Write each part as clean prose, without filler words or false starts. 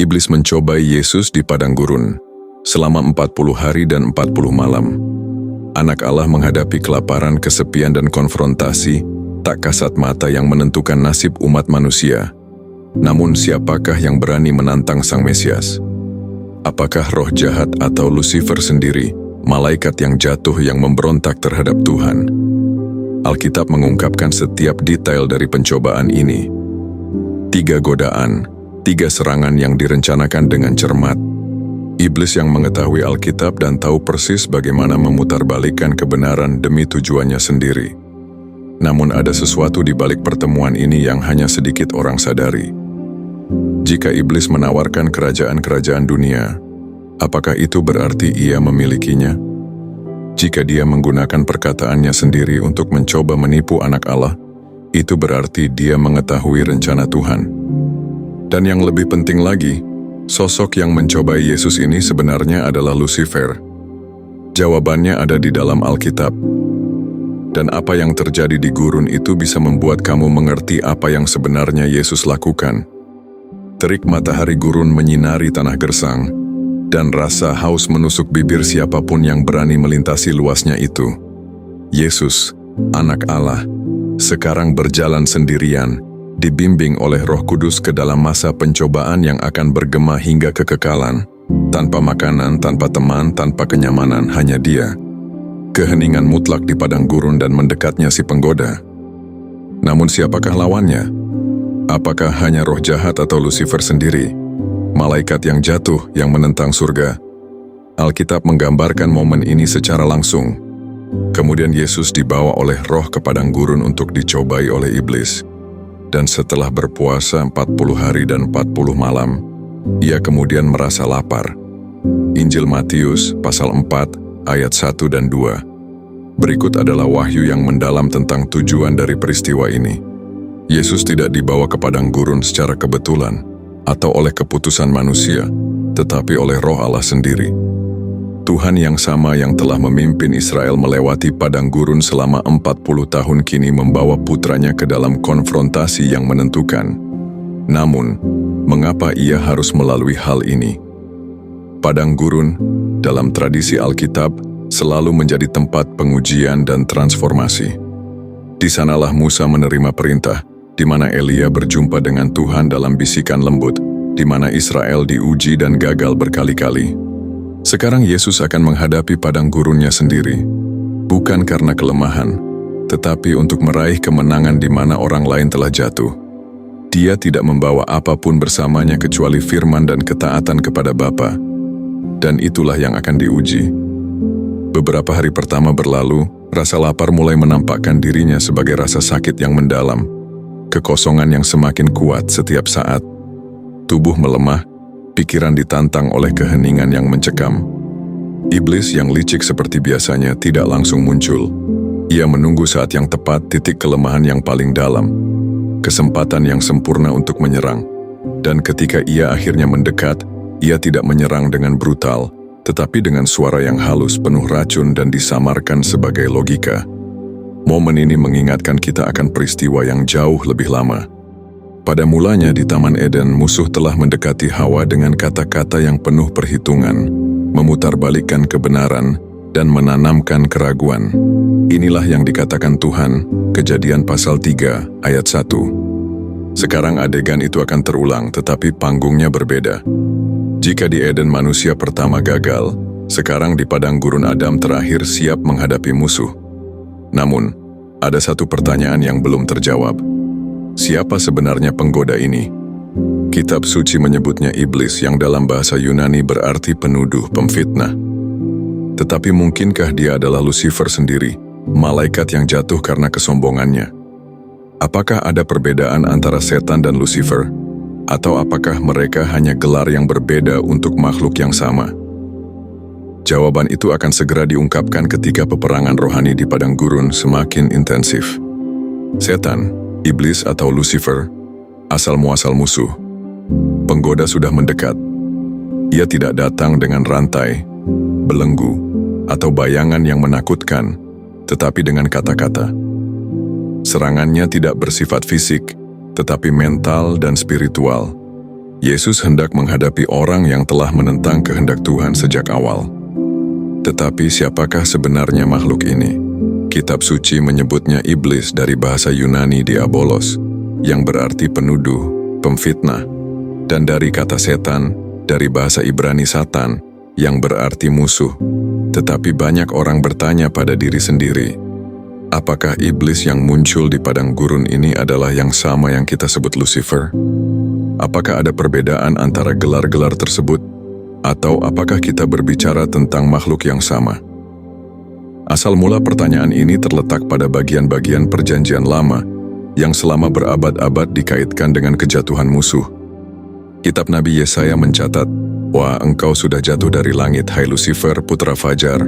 Iblis mencobai Yesus di padang gurun selama 40 hari dan 40 malam. Anak Allah menghadapi kelaparan, kesepian, dan konfrontasi tak kasat mata yang menentukan nasib umat manusia. Namun siapakah yang berani menantang Sang Mesias? Apakah roh jahat atau Lucifer sendiri, malaikat yang jatuh yang memberontak terhadap Tuhan? Alkitab mengungkapkan setiap detail dari pencobaan ini. 3 godaan, 3 serangan yang direncanakan dengan cermat. Iblis yang mengetahui Alkitab dan tahu persis bagaimana memutarbalikkan kebenaran demi tujuannya sendiri. Namun ada sesuatu di balik pertemuan ini yang hanya sedikit orang sadari. Jika iblis menawarkan kerajaan-kerajaan dunia, apakah itu berarti ia memilikinya? Jika dia menggunakan perkataannya sendiri untuk mencoba menipu anak Allah, itu berarti dia mengetahui rencana Tuhan. Dan yang lebih penting lagi, sosok yang mencobai Yesus ini sebenarnya adalah Lucifer. Jawabannya ada di dalam Alkitab. Dan apa yang terjadi di gurun itu bisa membuat kamu mengerti apa yang sebenarnya Yesus lakukan. Terik matahari gurun menyinari tanah gersang, dan rasa haus menusuk bibir siapapun yang berani melintasi luasnya itu. Yesus, Anak Allah, sekarang berjalan sendirian, dibimbing oleh Roh Kudus ke dalam masa pencobaan yang akan bergema hingga kekekalan, tanpa makanan, tanpa teman, tanpa kenyamanan, hanya Dia. Keheningan mutlak di padang gurun dan mendekatnya si penggoda. Namun siapakah lawannya? Apakah hanya roh jahat atau Lucifer sendiri? Malaikat yang jatuh yang menentang surga? Alkitab menggambarkan momen ini secara langsung. Kemudian Yesus dibawa oleh roh ke padang gurun untuk dicobai oleh iblis. Dan setelah berpuasa 40 hari dan 40 malam, ia kemudian merasa lapar. Injil Matius pasal 4 ayat 1 dan 2. Berikut adalah wahyu yang mendalam tentang tujuan dari peristiwa ini. Yesus tidak dibawa ke padang gurun secara kebetulan atau oleh keputusan manusia, tetapi oleh Roh Allah sendiri. Tuhan yang sama yang telah memimpin Israel melewati padang gurun selama 40 tahun kini membawa putranya ke dalam konfrontasi yang menentukan. Namun, mengapa ia harus melalui hal ini? Padang gurun, dalam tradisi Alkitab, selalu menjadi tempat pengujian dan transformasi. Di sanalah Musa menerima perintah, di mana Elia berjumpa dengan Tuhan dalam bisikan lembut, di mana Israel diuji dan gagal berkali-kali. Sekarang Yesus akan menghadapi padang gurunnya sendiri, bukan karena kelemahan, tetapi untuk meraih kemenangan di mana orang lain telah jatuh. Dia tidak membawa apapun bersamanya kecuali firman dan ketaatan kepada Bapa, dan itulah yang akan diuji. Beberapa hari pertama berlalu, rasa lapar mulai menampakkan dirinya sebagai rasa sakit yang mendalam, kekosongan yang semakin kuat setiap saat. Tubuh melemah, pikiran ditantang oleh keheningan yang mencekam. Iblis yang licik seperti biasanya tidak langsung muncul. Ia menunggu saat yang tepat, titik kelemahan yang paling dalam, kesempatan yang sempurna untuk menyerang. Dan ketika ia akhirnya mendekat, ia tidak menyerang dengan brutal, tetapi dengan suara yang halus, penuh racun dan disamarkan sebagai logika. Momen ini mengingatkan kita akan peristiwa yang jauh lebih lama. Pada mulanya di Taman Eden, musuh telah mendekati Hawa dengan kata-kata yang penuh perhitungan, memutarbalikkan kebenaran, dan menanamkan keraguan. Inilah yang dikatakan Tuhan, Kejadian pasal 3 ayat 1. Sekarang adegan itu akan terulang, tetapi panggungnya berbeda. Jika di Eden manusia pertama gagal, sekarang di padang gurun Adam terakhir siap menghadapi musuh. Namun, ada satu pertanyaan yang belum terjawab. Siapa sebenarnya penggoda ini? Kitab suci menyebutnya iblis, yang dalam bahasa Yunani berarti penuduh, pemfitnah. Tetapi mungkinkah dia adalah Lucifer sendiri, malaikat yang jatuh karena kesombongannya? Apakah ada perbedaan antara setan dan Lucifer? Atau apakah mereka hanya gelar yang berbeda untuk makhluk yang sama? Jawaban itu akan segera diungkapkan ketika peperangan rohani di padang gurun semakin intensif. Setan, iblis atau Lucifer, asal-muasal musuh. Penggoda sudah mendekat. Ia tidak datang dengan rantai, belenggu, atau bayangan yang menakutkan, tetapi dengan kata-kata. Serangannya tidak bersifat fisik, tetapi mental dan spiritual. Yesus hendak menghadapi orang yang telah menentang kehendak Tuhan sejak awal. Tetapi siapakah sebenarnya makhluk ini? Kitab suci menyebutnya iblis dari bahasa Yunani diabolos, yang berarti penuduh, pemfitnah, dan dari kata setan, dari bahasa Ibrani satan, yang berarti musuh. Tetapi banyak orang bertanya pada diri sendiri, apakah iblis yang muncul di padang gurun ini adalah yang sama yang kita sebut Lucifer? Apakah ada perbedaan antara gelar-gelar tersebut? Atau apakah kita berbicara tentang makhluk yang sama? Asal mula pertanyaan ini terletak pada bagian-bagian perjanjian lama yang selama berabad-abad dikaitkan dengan kejatuhan musuh. Kitab Nabi Yesaya mencatat, "Wah, engkau sudah jatuh dari langit, hai Lucifer, putra Fajar.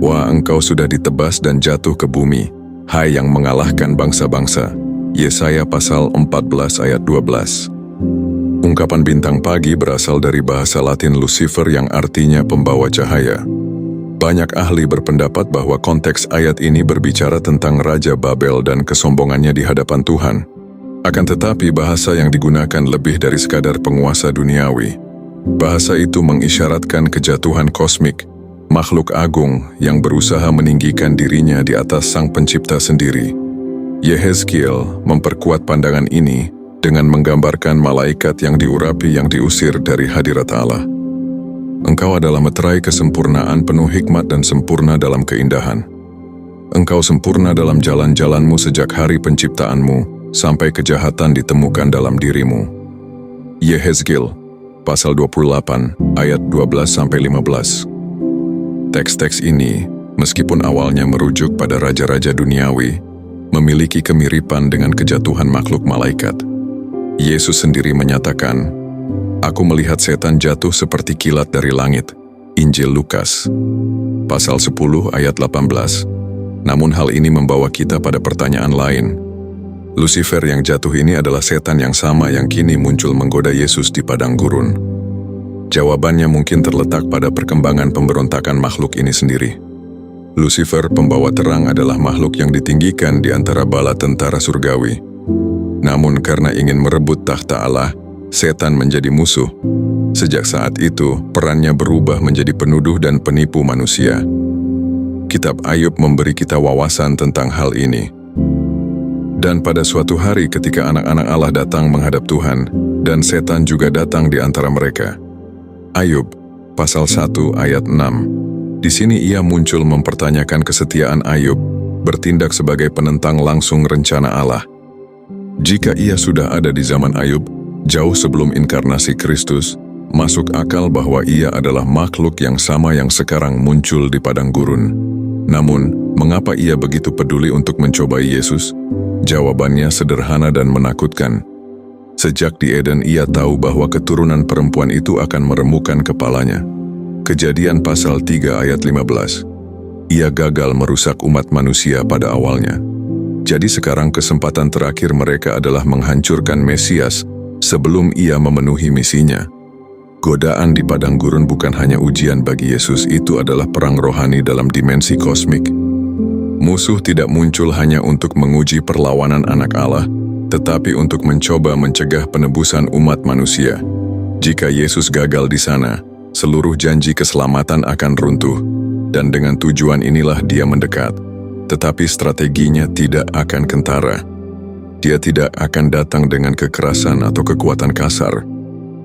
Wah, engkau sudah ditebas dan jatuh ke bumi, hai yang mengalahkan bangsa-bangsa." Yesaya pasal 14 ayat 12. Ungkapan bintang pagi berasal dari bahasa Latin Lucifer yang artinya pembawa cahaya. Banyak ahli berpendapat bahwa konteks ayat ini berbicara tentang Raja Babel dan kesombongannya di hadapan Tuhan. Akan tetapi bahasa yang digunakan lebih dari sekadar penguasa duniawi. Bahasa itu mengisyaratkan kejatuhan kosmik, makhluk agung yang berusaha meninggikan dirinya di atas Sang Pencipta sendiri. Yehezkiel memperkuat pandangan ini dengan menggambarkan malaikat yang diurapi yang diusir dari hadirat Allah. Engkau adalah meterai kesempurnaan penuh hikmat dan sempurna dalam keindahan. Engkau sempurna dalam jalan-jalanmu sejak hari penciptaanmu, sampai kejahatan ditemukan dalam dirimu. Yehezkiel, pasal 28, ayat 12-15. Teks-teks ini, meskipun awalnya merujuk pada raja-raja duniawi, memiliki kemiripan dengan kejatuhan makhluk malaikat. Yesus sendiri menyatakan, "Aku melihat setan jatuh seperti kilat dari langit." Injil Lukas, pasal 10 ayat 18. Namun hal ini membawa kita pada pertanyaan lain. Lucifer yang jatuh ini adalah setan yang sama yang kini muncul menggoda Yesus di padang gurun. Jawabannya mungkin terletak pada perkembangan pemberontakan makhluk ini sendiri. Lucifer, pembawa terang, adalah makhluk yang ditinggikan di antara bala tentara surgawi. Namun karena ingin merebut takhta Allah, setan menjadi musuh. Sejak saat itu, perannya berubah menjadi penuduh dan penipu manusia. Kitab Ayub memberi kita wawasan tentang hal ini. Dan pada suatu hari ketika anak-anak Allah datang menghadap Tuhan, dan setan juga datang di antara mereka. Ayub, pasal 1 ayat 6. Di sini ia muncul mempertanyakan kesetiaan Ayub, bertindak sebagai penentang langsung rencana Allah. Jika ia sudah ada di zaman Ayub, jauh sebelum inkarnasi Kristus, masuk akal bahwa ia adalah makhluk yang sama yang sekarang muncul di padang gurun. Namun, mengapa ia begitu peduli untuk mencobai Yesus? Jawabannya sederhana dan menakutkan. Sejak di Eden ia tahu bahwa keturunan perempuan itu akan meremukkan kepalanya. Kejadian pasal 3 ayat 15. Ia gagal merusak umat manusia pada awalnya. Jadi sekarang kesempatan terakhir mereka adalah menghancurkan Mesias sebelum ia memenuhi misinya. Godaan di padang gurun bukan hanya ujian bagi Yesus, itu adalah perang rohani dalam dimensi kosmik. Musuh tidak muncul hanya untuk menguji perlawanan anak Allah, tetapi untuk mencoba mencegah penebusan umat manusia. Jika Yesus gagal di sana, seluruh janji keselamatan akan runtuh, dan dengan tujuan inilah dia mendekat. Tetapi strateginya tidak akan kentara. Dia tidak akan datang dengan kekerasan atau kekuatan kasar.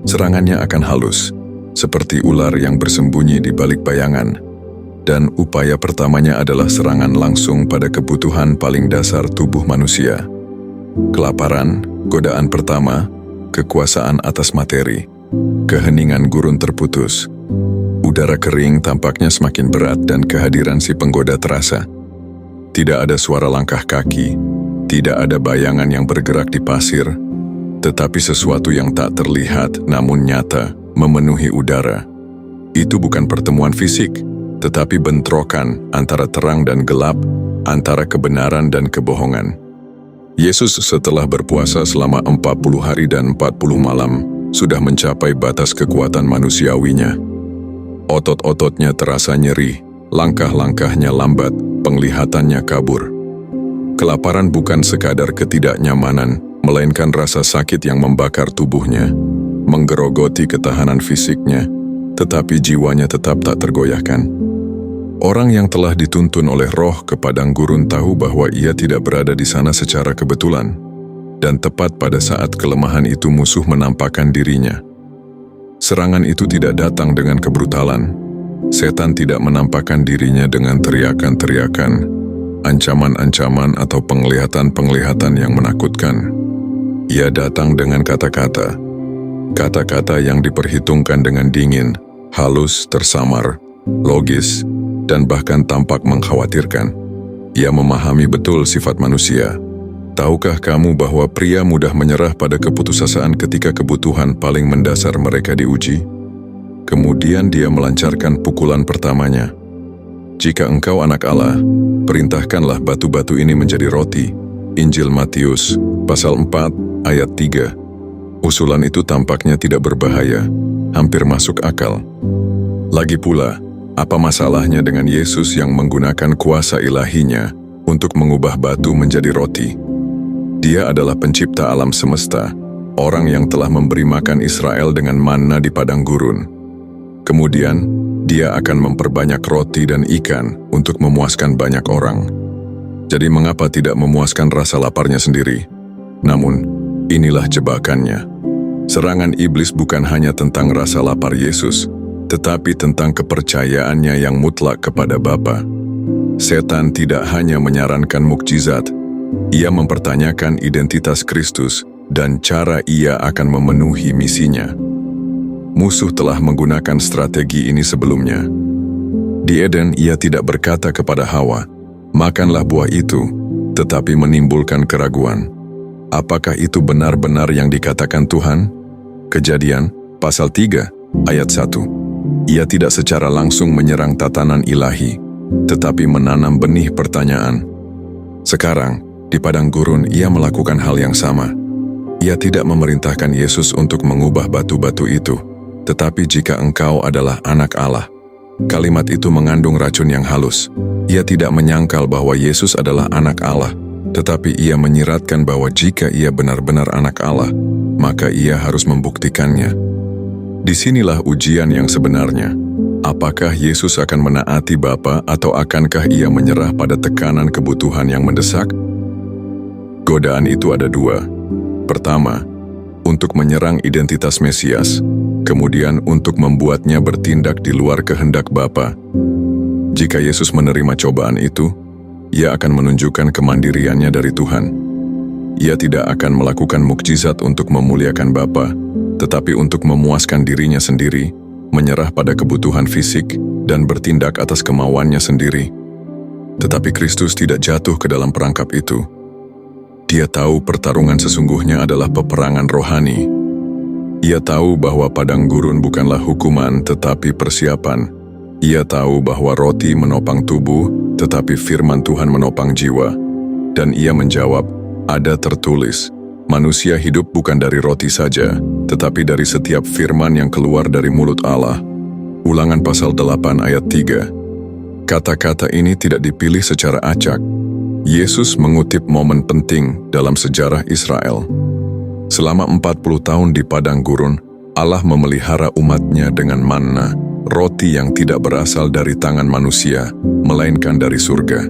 Serangannya akan halus, seperti ular yang bersembunyi di balik bayangan. Dan upaya pertamanya adalah serangan langsung pada kebutuhan paling dasar tubuh manusia. Kelaparan, godaan pertama, kekuasaan atas materi, keheningan gurun terputus. Udara kering tampaknya semakin berat dan kehadiran si penggoda terasa. Tidak ada suara langkah kaki, tidak ada bayangan yang bergerak di pasir, tetapi sesuatu yang tak terlihat namun nyata memenuhi udara. Itu bukan pertemuan fisik, tetapi bentrokan antara terang dan gelap, antara kebenaran dan kebohongan. Yesus setelah berpuasa selama 40 hari dan 40 malam, sudah mencapai batas kekuatan manusiawinya. Otot-ototnya terasa nyeri, langkah-langkahnya lambat, penglihatannya kabur. Kelaparan bukan sekadar ketidaknyamanan, melainkan rasa sakit yang membakar tubuhnya. menggerogoti ketahanan fisiknya, tetapi jiwanya tetap tak tergoyahkan. Orang yang telah dituntun oleh roh ke padang gurun tahu bahwa ia tidak berada di sana secara kebetulan, dan tepat pada saat kelemahan itu musuh menampakkan dirinya. Serangan itu tidak datang dengan kebrutalan. Setan tidak menampakkan dirinya dengan teriakan-teriakan, ancaman-ancaman atau penglihatan-penglihatan yang menakutkan. Ia datang dengan kata-kata. Kata-kata yang diperhitungkan dengan dingin, halus, tersamar, logis, dan bahkan tampak mengkhawatirkan. Ia memahami betul sifat manusia. Tahukah kamu bahwa pria mudah menyerah pada keputusasaan ketika kebutuhan paling mendasar mereka diuji? Kemudian dia melancarkan pukulan pertamanya. Jika engkau anak Allah, perintahkanlah batu-batu ini menjadi roti. Injil Matius, pasal 4, ayat 3. Usulan itu tampaknya tidak berbahaya, hampir masuk akal. Lagi pula, apa masalahnya dengan Yesus yang menggunakan kuasa ilahinya untuk mengubah batu menjadi roti? Dia adalah pencipta alam semesta, orang yang telah memberi makan Israel dengan manna di padang gurun. Kemudian, dia akan memperbanyak roti dan ikan untuk memuaskan banyak orang. Jadi mengapa tidak memuaskan rasa laparnya sendiri? Namun, inilah jebakannya. Serangan iblis bukan hanya tentang rasa lapar Yesus, tetapi tentang kepercayaannya yang mutlak kepada Bapa. Setan tidak hanya menyarankan mukjizat, ia mempertanyakan identitas Kristus dan cara ia akan memenuhi misinya. Musuh telah menggunakan strategi ini sebelumnya. Di Eden, ia tidak berkata kepada Hawa, "Makanlah buah itu," tetapi menimbulkan keraguan. Apakah itu benar-benar yang dikatakan Tuhan? Kejadian, pasal 3, ayat 1. Ia tidak secara langsung menyerang tatanan ilahi, tetapi menanam benih pertanyaan. Sekarang, di padang gurun ia melakukan hal yang sama. Ia tidak memerintahkan Yesus untuk mengubah batu-batu itu, tetapi jika engkau adalah anak Allah. Kalimat itu mengandung racun yang halus. Ia tidak menyangkal bahwa Yesus adalah anak Allah, tetapi ia menyiratkan bahwa jika ia benar-benar anak Allah, maka ia harus membuktikannya. Disinilah ujian yang sebenarnya. Apakah Yesus akan menaati Bapa atau akankah ia menyerah pada tekanan kebutuhan yang mendesak? Godaan itu ada dua. Pertama, untuk menyerang identitas Mesias, kemudian untuk membuatnya bertindak di luar kehendak Bapa. Jika Yesus menerima cobaan itu, ia akan menunjukkan kemandiriannya dari Tuhan. Ia tidak akan melakukan mukjizat untuk memuliakan Bapa, tetapi untuk memuaskan dirinya sendiri, menyerah pada kebutuhan fisik, dan bertindak atas kemauannya sendiri. Tetapi Kristus tidak jatuh ke dalam perangkap itu. Dia tahu pertarungan sesungguhnya adalah peperangan rohani. Ia tahu bahwa padang gurun bukanlah hukuman tetapi persiapan. Ia tahu bahwa roti menopang tubuh tetapi firman Tuhan menopang jiwa. Dan ia menjawab, ada tertulis, manusia hidup bukan dari roti saja, tetapi dari setiap firman yang keluar dari mulut Allah. Ulangan pasal 8 ayat 3. Kata-kata ini tidak dipilih secara acak. Yesus mengutip momen penting dalam sejarah Israel. Selama 40 tahun di padang gurun, Allah memelihara umatnya dengan manna, roti yang tidak berasal dari tangan manusia, melainkan dari surga.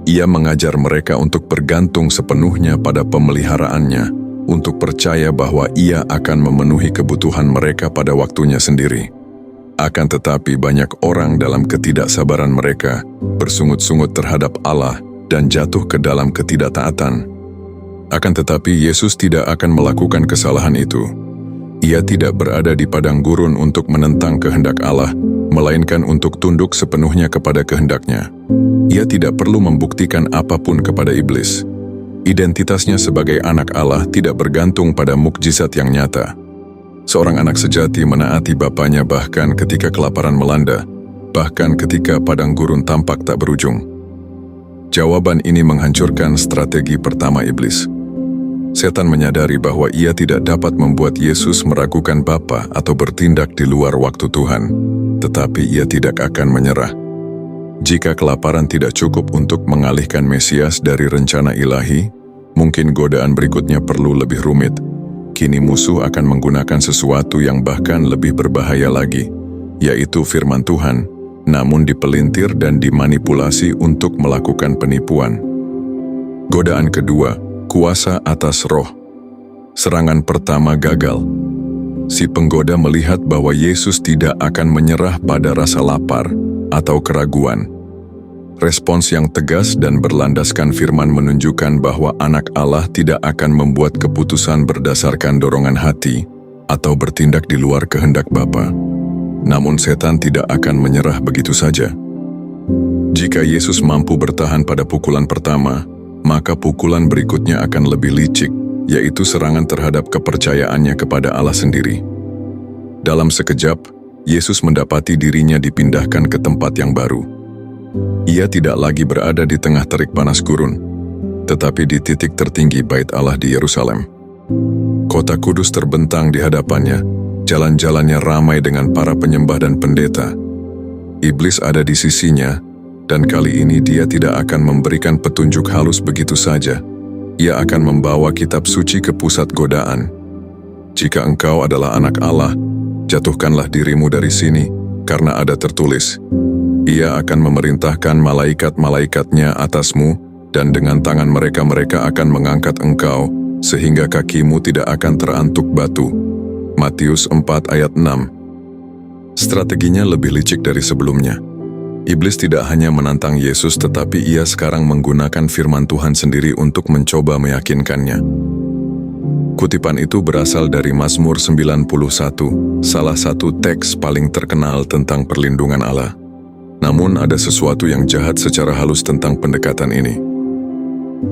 Ia mengajar mereka untuk bergantung sepenuhnya pada pemeliharaannya, untuk percaya bahwa ia akan memenuhi kebutuhan mereka pada waktunya sendiri. Akan tetapi banyak orang dalam ketidaksabaran mereka bersungut-sungut terhadap Allah dan jatuh ke dalam ketidaktaatan. Akan tetapi Yesus tidak akan melakukan kesalahan itu. Ia tidak berada di padang gurun untuk menentang kehendak Allah, melainkan untuk tunduk sepenuhnya kepada kehendaknya. Ia tidak perlu membuktikan apapun kepada iblis. Identitasnya sebagai anak Allah tidak bergantung pada mukjizat yang nyata. Seorang anak sejati menaati bapaknya bahkan ketika kelaparan melanda, bahkan ketika padang gurun tampak tak berujung. Jawaban ini menghancurkan strategi pertama iblis. Setan menyadari bahwa ia tidak dapat membuat Yesus meragukan Bapa atau bertindak di luar waktu Tuhan, tetapi ia tidak akan menyerah. Jika kelaparan tidak cukup untuk mengalihkan Mesias dari rencana ilahi, mungkin godaan berikutnya perlu lebih rumit. kini musuh akan menggunakan sesuatu yang bahkan lebih berbahaya lagi, yaitu firman Tuhan, namun dipelintir dan dimanipulasi untuk melakukan penipuan. Godaan kedua, kuasa atas roh. Serangan pertama gagal. Si penggoda melihat bahwa Yesus tidak akan menyerah pada rasa lapar atau keraguan. Respons yang tegas dan berlandaskan firman menunjukkan bahwa Anak Allah tidak akan membuat keputusan berdasarkan dorongan hati atau bertindak di luar kehendak Bapa. Namun setan tidak akan menyerah begitu saja. Jika Yesus mampu bertahan pada pukulan pertama, maka pukulan berikutnya akan lebih licik, yaitu serangan terhadap kepercayaannya kepada Allah sendiri. Dalam sekejap, Yesus mendapati dirinya dipindahkan ke tempat yang baru. Ia tidak lagi berada di tengah terik panas gurun, tetapi di titik tertinggi Bait Allah di Yerusalem. Kota kudus terbentang di hadapannya, jalan-jalannya ramai dengan para penyembah dan pendeta. Iblis ada di sisinya, dan kali ini dia tidak akan memberikan petunjuk halus begitu saja. Ia akan membawa kitab suci ke pusat godaan. Jika engkau adalah anak Allah, jatuhkanlah dirimu dari sini, karena ada tertulis, Ia akan memerintahkan malaikat-malaikatnya atasmu, dan dengan tangan mereka akan mengangkat engkau, sehingga kakimu tidak akan terantuk batu. Matius 4 ayat 6. Strateginya lebih licik dari sebelumnya. Iblis tidak hanya menantang Yesus, tetapi ia sekarang menggunakan firman Tuhan sendiri untuk mencoba meyakinkannya. Kutipan itu berasal dari Mazmur 91, salah satu teks paling terkenal tentang perlindungan Allah. Namun ada sesuatu yang jahat secara halus tentang pendekatan ini.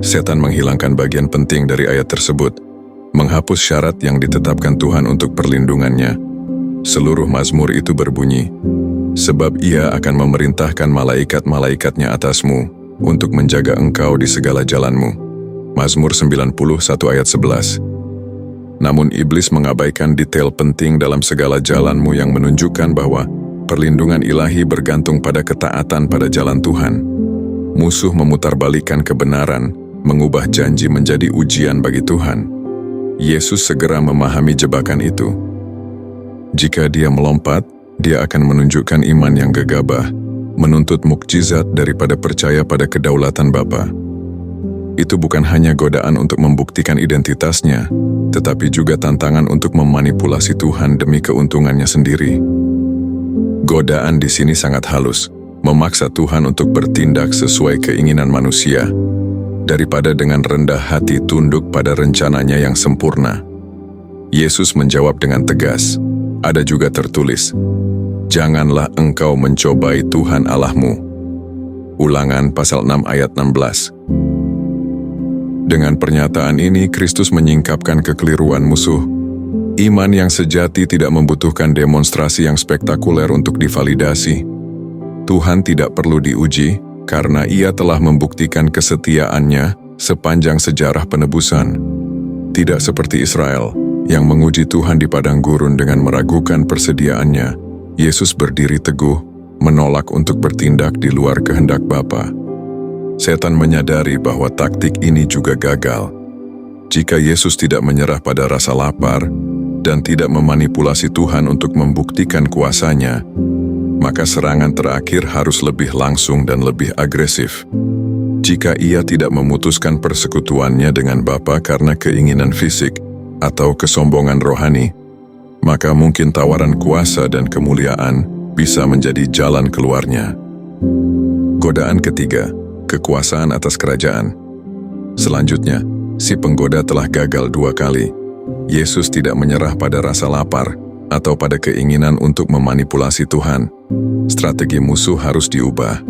Setan menghilangkan bagian penting dari ayat tersebut, menghapus syarat yang ditetapkan Tuhan untuk perlindungannya. Seluruh Mazmur itu berbunyi, sebab Ia akan memerintahkan malaikat-malaikatnya atasmu untuk menjaga engkau di segala jalanmu. Mazmur 91 ayat 11. Namun iblis mengabaikan detail penting dalam segala jalanmu yang menunjukkan bahwa perlindungan ilahi bergantung pada ketaatan pada jalan Tuhan. Musuh memutarbalikkan kebenaran, mengubah janji menjadi ujian bagi Tuhan. Yesus segera memahami jebakan itu. Jika dia melompat, dia akan menunjukkan iman yang gegabah, menuntut mukjizat daripada percaya pada kedaulatan Bapa. Itu bukan hanya godaan untuk membuktikan identitasnya, tetapi juga tantangan untuk memanipulasi Tuhan demi keuntungannya sendiri. Godaan di sini sangat halus, memaksa Tuhan untuk bertindak sesuai keinginan manusia, daripada dengan rendah hati tunduk pada rencananya yang sempurna. Yesus menjawab dengan tegas, ada juga tertulis, janganlah engkau mencobai Tuhan Allahmu. Ulangan pasal 6 ayat 16. Dengan pernyataan ini, Kristus menyingkapkan kekeliruan musuh. Iman yang sejati tidak membutuhkan demonstrasi yang spektakuler untuk divalidasi. Tuhan tidak perlu diuji, karena Ia telah membuktikan kesetiaannya sepanjang sejarah penebusan. Tidak seperti Israel, yang menguji Tuhan di padang gurun dengan meragukan persediaannya. Yesus berdiri teguh, menolak untuk bertindak di luar kehendak Bapa. Setan menyadari bahwa taktik ini juga gagal. Jika Yesus tidak menyerah pada rasa lapar, dan tidak memanipulasi Tuhan untuk membuktikan kuasanya, maka serangan terakhir harus lebih langsung dan lebih agresif. Jika ia tidak memutuskan persekutuannya dengan Bapa karena keinginan fisik atau kesombongan rohani, maka mungkin tawaran kuasa dan kemuliaan bisa menjadi jalan keluarnya. Godaan ketiga, kekuasaan atas kerajaan. Selanjutnya, si penggoda telah gagal 2 kali. Yesus tidak menyerah pada rasa lapar atau pada keinginan untuk memanipulasi Tuhan. Strategi musuh harus diubah.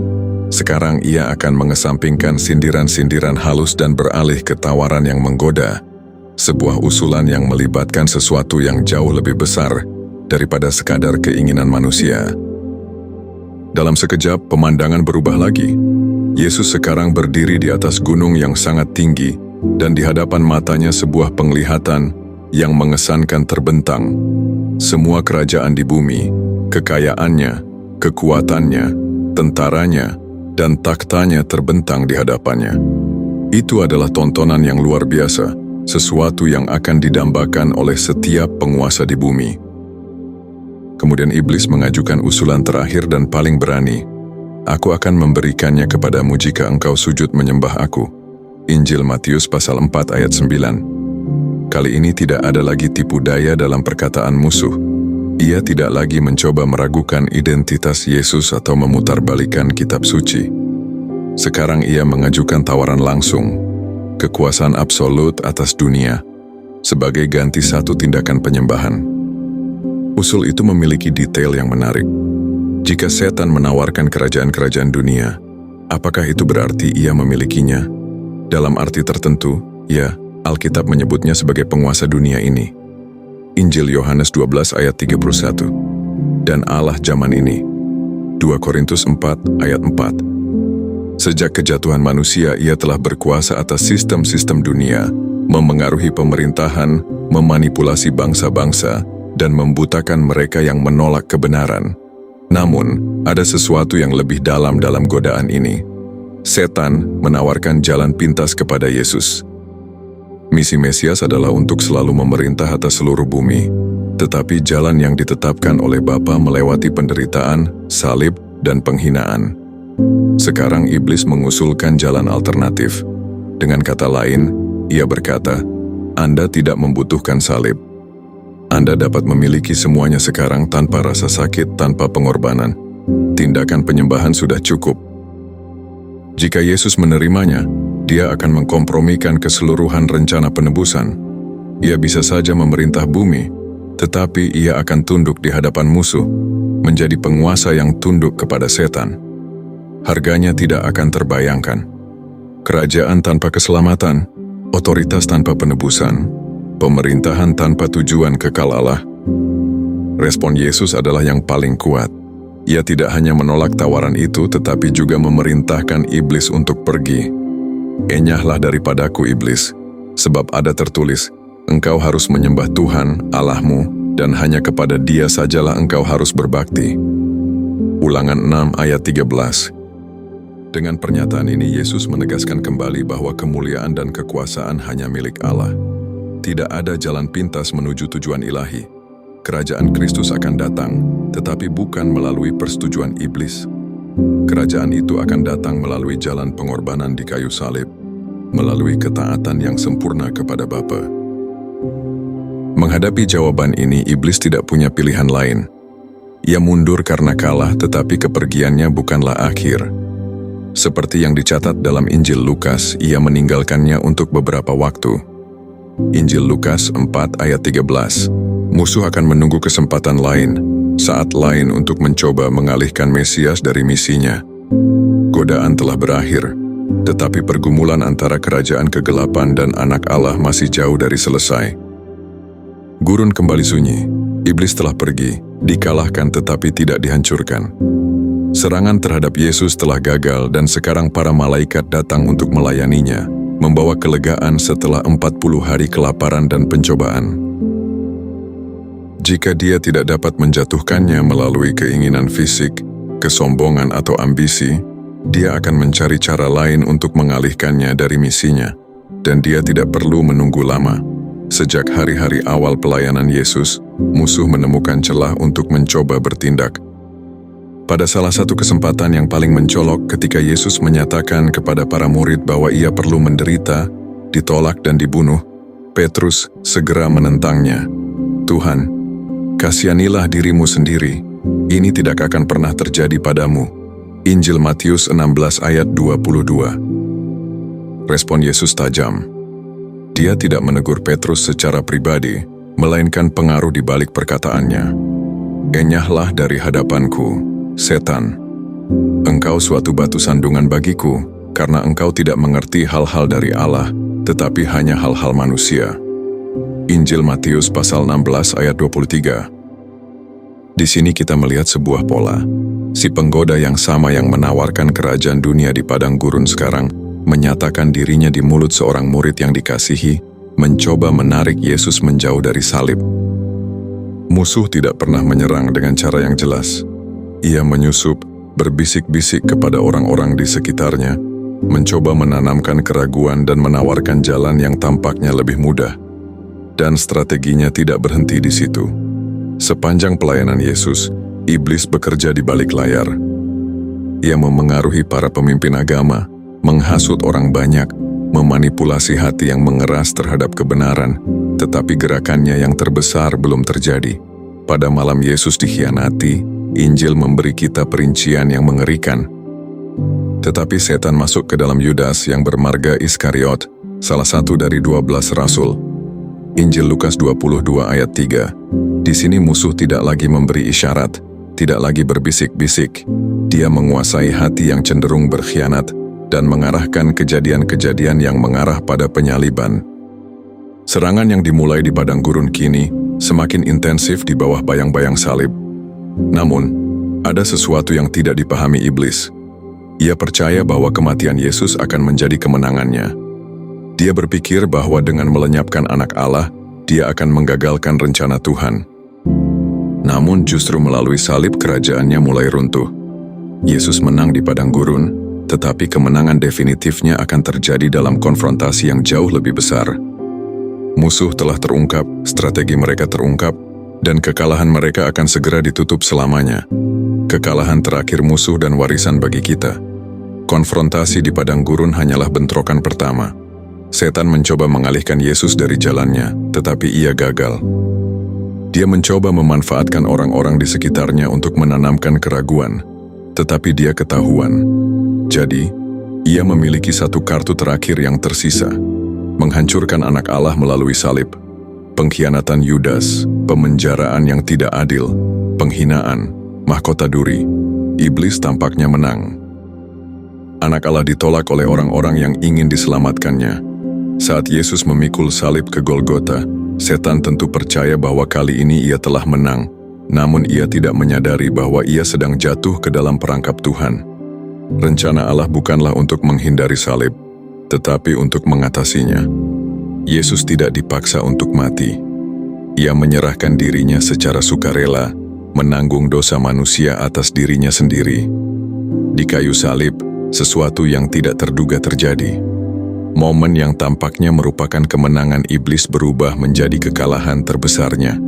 Sekarang ia akan mengesampingkan sindiran-sindiran halus dan beralih ke tawaran yang menggoda, sebuah usulan yang melibatkan sesuatu yang jauh lebih besar daripada sekadar keinginan manusia. Dalam sekejap, pemandangan berubah lagi. Yesus sekarang berdiri di atas gunung yang sangat tinggi, dan di hadapan matanya sebuah penglihatan yang mengesankan terbentang. Semua kerajaan di bumi, kekayaannya, kekuatannya, tentaranya, dan takhtanya terbentang di hadapannya. Itu adalah tontonan yang luar biasa, sesuatu yang akan didambakan oleh setiap penguasa di bumi. Kemudian iblis mengajukan usulan terakhir dan paling berani. Aku akan memberikannya kepadamu jika engkau sujud menyembah aku. Injil Matius pasal 4 ayat 9. Kali ini tidak ada lagi tipu daya dalam perkataan musuh. Ia tidak lagi mencoba meragukan identitas Yesus atau memutarbalikkan kitab suci. Sekarang ia mengajukan tawaran langsung, kekuasaan absolut atas dunia, sebagai ganti satu tindakan penyembahan. Usul itu memiliki detail yang menarik. Jika setan menawarkan kerajaan-kerajaan dunia, apakah itu berarti ia memilikinya? Dalam arti tertentu, ya, Alkitab menyebutnya sebagai penguasa dunia ini. Injil Yohanes 12 ayat 31. Dan Allah zaman ini. 2 Korintus 4 ayat 4. Sejak kejatuhan manusia, ia telah berkuasa atas sistem-sistem dunia, memengaruhi pemerintahan, memanipulasi bangsa-bangsa, dan membutakan mereka yang menolak kebenaran. Namun, ada sesuatu yang lebih dalam godaan ini. Setan menawarkan jalan pintas kepada Yesus. Misi Mesias adalah untuk selalu memerintah atas seluruh bumi, tetapi jalan yang ditetapkan oleh Bapa melewati penderitaan, salib, dan penghinaan. Sekarang iblis mengusulkan jalan alternatif. Dengan kata lain, ia berkata, Anda tidak membutuhkan salib. Anda dapat memiliki semuanya sekarang tanpa rasa sakit, tanpa pengorbanan. Tindakan penyembahan sudah cukup. Jika Yesus menerimanya, dia akan mengkompromikan keseluruhan rencana penebusan. Ia bisa saja memerintah bumi, tetapi ia akan tunduk di hadapan musuh, menjadi penguasa yang tunduk kepada setan. Harganya tidak akan terbayangkan. Kerajaan tanpa keselamatan, otoritas tanpa penebusan, pemerintahan tanpa tujuan kekal Allah. Respon Yesus adalah yang paling kuat. Ia tidak hanya menolak tawaran itu, tetapi juga memerintahkan iblis untuk pergi. Enyahlah daripadaku, iblis, sebab ada tertulis, engkau harus menyembah Tuhan, Allahmu, dan hanya kepada Dia sajalah engkau harus berbakti. Ulangan 6 ayat 13. Dengan pernyataan ini, Yesus menegaskan kembali bahwa kemuliaan dan kekuasaan hanya milik Allah. Tidak ada jalan pintas menuju tujuan ilahi. Kerajaan Kristus akan datang, tetapi bukan melalui persetujuan iblis. Kerajaan itu akan datang melalui jalan pengorbanan di kayu salib, melalui ketaatan yang sempurna kepada Bapa. Menghadapi jawaban ini, iblis tidak punya pilihan lain. Ia mundur karena kalah, tetapi kepergiannya bukanlah akhir. Seperti yang dicatat dalam Injil Lukas, ia meninggalkannya untuk beberapa waktu. Injil Lukas 4 ayat 13. Musuh akan menunggu kesempatan lain, saat lain untuk mencoba mengalihkan Mesias dari misinya. Godaan telah berakhir, tetapi pergumulan antara kerajaan kegelapan dan anak Allah masih jauh dari selesai. Gurun kembali sunyi, iblis telah pergi, dikalahkan tetapi tidak dihancurkan. Serangan terhadap Yesus telah gagal dan sekarang para malaikat datang untuk melayaninya, membawa kelegaan setelah 40 hari kelaparan dan pencobaan. Jika dia tidak dapat menjatuhkannya melalui keinginan fisik, kesombongan atau ambisi, dia akan mencari cara lain untuk mengalihkannya dari misinya, dan dia tidak perlu menunggu lama. Sejak hari-hari awal pelayanan Yesus, musuh menemukan celah untuk mencoba bertindak. Pada salah satu kesempatan yang paling mencolok ketika Yesus menyatakan kepada para murid bahwa ia perlu menderita, ditolak dan dibunuh, Petrus segera menentangnya. Tuhan, kasihanilah dirimu sendiri, ini tidak akan pernah terjadi padamu. Injil Matius 16 ayat 22. Respon Yesus tajam. Dia tidak menegur Petrus secara pribadi, melainkan pengaruh di balik perkataannya. Enyahlah dari hadapanku, setan. Engkau suatu batu sandungan bagiku, karena engkau tidak mengerti hal-hal dari Allah, tetapi hanya hal-hal manusia. Injil Matius pasal 16 ayat 23. Di sini kita melihat sebuah pola. Si penggoda yang sama yang menawarkan kerajaan dunia di padang gurun sekarang, menyatakan dirinya di mulut seorang murid yang dikasihi, mencoba menarik Yesus menjauh dari salib. Musuh tidak pernah menyerang dengan cara yang jelas. Ia menyusup, berbisik-bisik kepada orang-orang di sekitarnya, mencoba menanamkan keraguan dan menawarkan jalan yang tampaknya lebih mudah. Dan strateginya tidak berhenti di situ. Sepanjang pelayanan Yesus, iblis bekerja di balik layar. Ia memengaruhi para pemimpin agama, menghasut orang banyak, memanipulasi hati yang mengeras terhadap kebenaran, tetapi gerakannya yang terbesar belum terjadi. Pada malam Yesus dikhianati, Injil memberi kita perincian yang mengerikan. Tetapi setan masuk ke dalam Yudas yang bermarga Iskariot, salah satu dari 12 rasul. Injil Lukas 22 ayat 3. Di sini musuh tidak lagi memberi isyarat, tidak lagi berbisik-bisik. Dia menguasai hati yang cenderung berkhianat dan mengarahkan kejadian-kejadian yang mengarah pada penyaliban. Serangan yang dimulai di padang gurun kini semakin intensif di bawah bayang-bayang salib. Namun, ada sesuatu yang tidak dipahami iblis. Ia percaya bahwa kematian Yesus akan menjadi kemenangannya. Dia berpikir bahwa dengan melenyapkan anak Allah, dia akan menggagalkan rencana Tuhan. Namun justru melalui salib kerajaannya mulai runtuh. Yesus menang di padang gurun, tetapi kemenangan definitifnya akan terjadi dalam konfrontasi yang jauh lebih besar. Musuh telah terungkap, strategi mereka terungkap, dan kekalahan mereka akan segera ditutup selamanya. Kekalahan terakhir musuh dan warisan bagi kita. Konfrontasi di padang gurun hanyalah bentrokan pertama. Setan mencoba mengalihkan Yesus dari jalannya, tetapi ia gagal. Dia mencoba memanfaatkan orang-orang di sekitarnya untuk menanamkan keraguan, tetapi dia ketahuan. Jadi, ia memiliki satu kartu terakhir yang tersisa. Menghancurkan anak Allah melalui salib, pengkhianatan Yudas, pemenjaraan yang tidak adil, penghinaan, mahkota duri. Iblis tampaknya menang. Anak Allah ditolak oleh orang-orang yang ingin diselamatkannya. Saat Yesus memikul salib ke Golgota, setan tentu percaya bahwa kali ini ia telah menang, namun ia tidak menyadari bahwa ia sedang jatuh ke dalam perangkap Tuhan. Rencana Allah bukanlah untuk menghindari salib, tetapi untuk mengatasinya. Yesus tidak dipaksa untuk mati. Ia menyerahkan dirinya secara sukarela, menanggung dosa manusia atas dirinya sendiri. Di kayu salib, sesuatu yang tidak terduga terjadi. Momen yang tampaknya merupakan kemenangan iblis berubah menjadi kekalahan terbesarnya.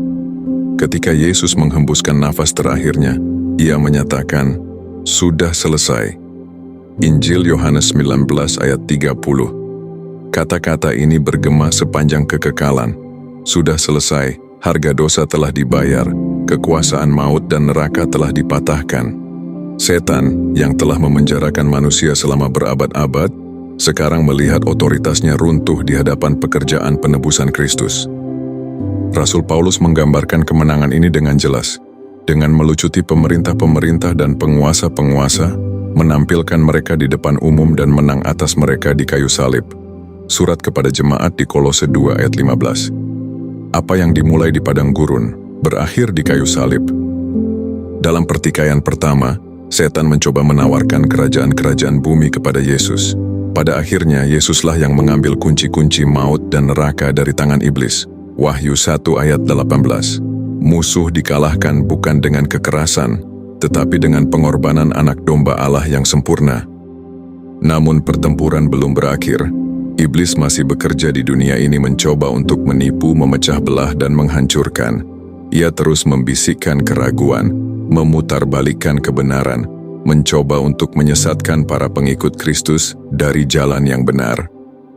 Ketika Yesus menghembuskan nafas terakhirnya, ia menyatakan, "Sudah selesai." Injil Yohanes 19 ayat 30. Kata-kata ini bergema sepanjang kekekalan. Sudah selesai, harga dosa telah dibayar, kekuasaan maut dan neraka telah dipatahkan. Setan yang telah memenjarakan manusia selama berabad-abad, sekarang melihat otoritasnya runtuh di hadapan pekerjaan penebusan Kristus. Rasul Paulus menggambarkan kemenangan ini dengan jelas, dengan melucuti pemerintah-pemerintah dan penguasa-penguasa, menampilkan mereka di depan umum dan menang atas mereka di kayu salib. Surat kepada jemaat di Kolose 2 ayat 15. Apa yang dimulai di padang gurun, berakhir di kayu salib. Dalam pertikaian pertama, setan mencoba menawarkan kerajaan-kerajaan bumi kepada Yesus. Pada akhirnya, Yesuslah yang mengambil kunci-kunci maut dan neraka dari tangan iblis. Wahyu 1 ayat 18. Musuh dikalahkan bukan dengan kekerasan, tetapi dengan pengorbanan anak domba Allah yang sempurna. Namun pertempuran belum berakhir. Iblis masih bekerja di dunia ini mencoba untuk menipu, memecah belah, dan menghancurkan. Ia terus membisikkan keraguan, memutarbalikkan kebenaran, mencoba untuk menyesatkan para pengikut Kristus dari jalan yang benar.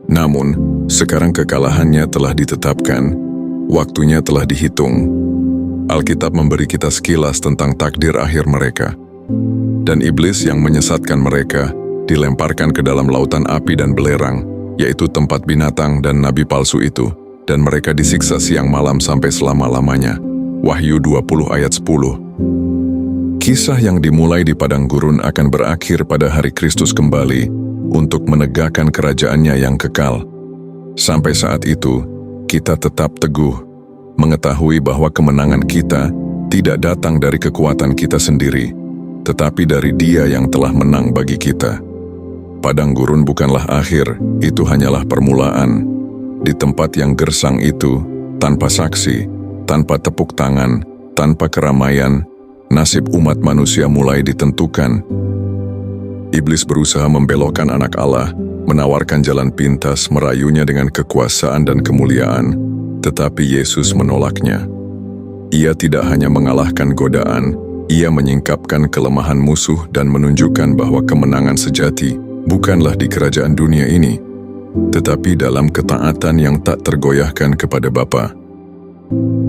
Namun, sekarang kekalahannya telah ditetapkan, waktunya telah dihitung. Alkitab memberi kita sekilas tentang takdir akhir mereka. Dan iblis yang menyesatkan mereka dilemparkan ke dalam lautan api dan belerang, yaitu tempat binatang dan nabi palsu itu, dan mereka disiksa siang malam sampai selama-lamanya. Wahyu 20 ayat 10. Kisah yang dimulai di padang gurun akan berakhir pada hari Kristus kembali untuk menegakkan kerajaannya yang kekal. Sampai saat itu, kita tetap teguh mengetahui bahwa kemenangan kita tidak datang dari kekuatan kita sendiri, tetapi dari Dia yang telah menang bagi kita. Padang gurun bukanlah akhir, itu hanyalah permulaan. Di tempat yang gersang itu, tanpa saksi, tanpa tepuk tangan, tanpa keramaian, nasib umat manusia mulai ditentukan. Iblis berusaha membelokkan anak Allah, menawarkan jalan pintas, merayunya dengan kekuasaan dan kemuliaan, tetapi Yesus menolaknya. Ia tidak hanya mengalahkan godaan, ia menyingkapkan kelemahan musuh dan menunjukkan bahwa kemenangan sejati bukanlah di kerajaan dunia ini, tetapi dalam ketaatan yang tak tergoyahkan kepada Bapa.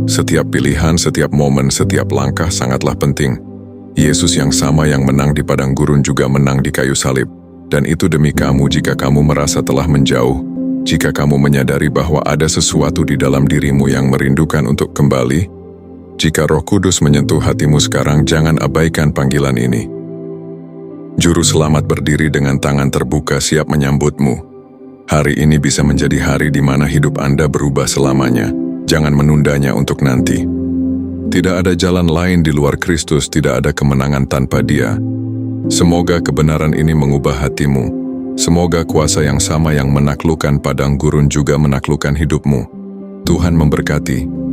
Setiap pilihan, setiap momen, setiap langkah sangatlah penting. Yesus yang sama yang menang di padang gurun juga menang di kayu salib. Dan itu demi kamu jika kamu merasa telah menjauh, jika kamu menyadari bahwa ada sesuatu di dalam dirimu yang merindukan untuk kembali. Jika Roh Kudus menyentuh hatimu sekarang, jangan abaikan panggilan ini. Juru Selamat berdiri dengan tangan terbuka siap menyambutmu. Hari ini bisa menjadi hari di mana hidup Anda berubah selamanya. Jangan menundanya untuk nanti. Tidak ada jalan lain di luar Kristus, tidak ada kemenangan tanpa Dia. Semoga kebenaran ini mengubah hatimu. Semoga kuasa yang sama yang menaklukkan padang gurun juga menaklukkan hidupmu. Tuhan memberkati.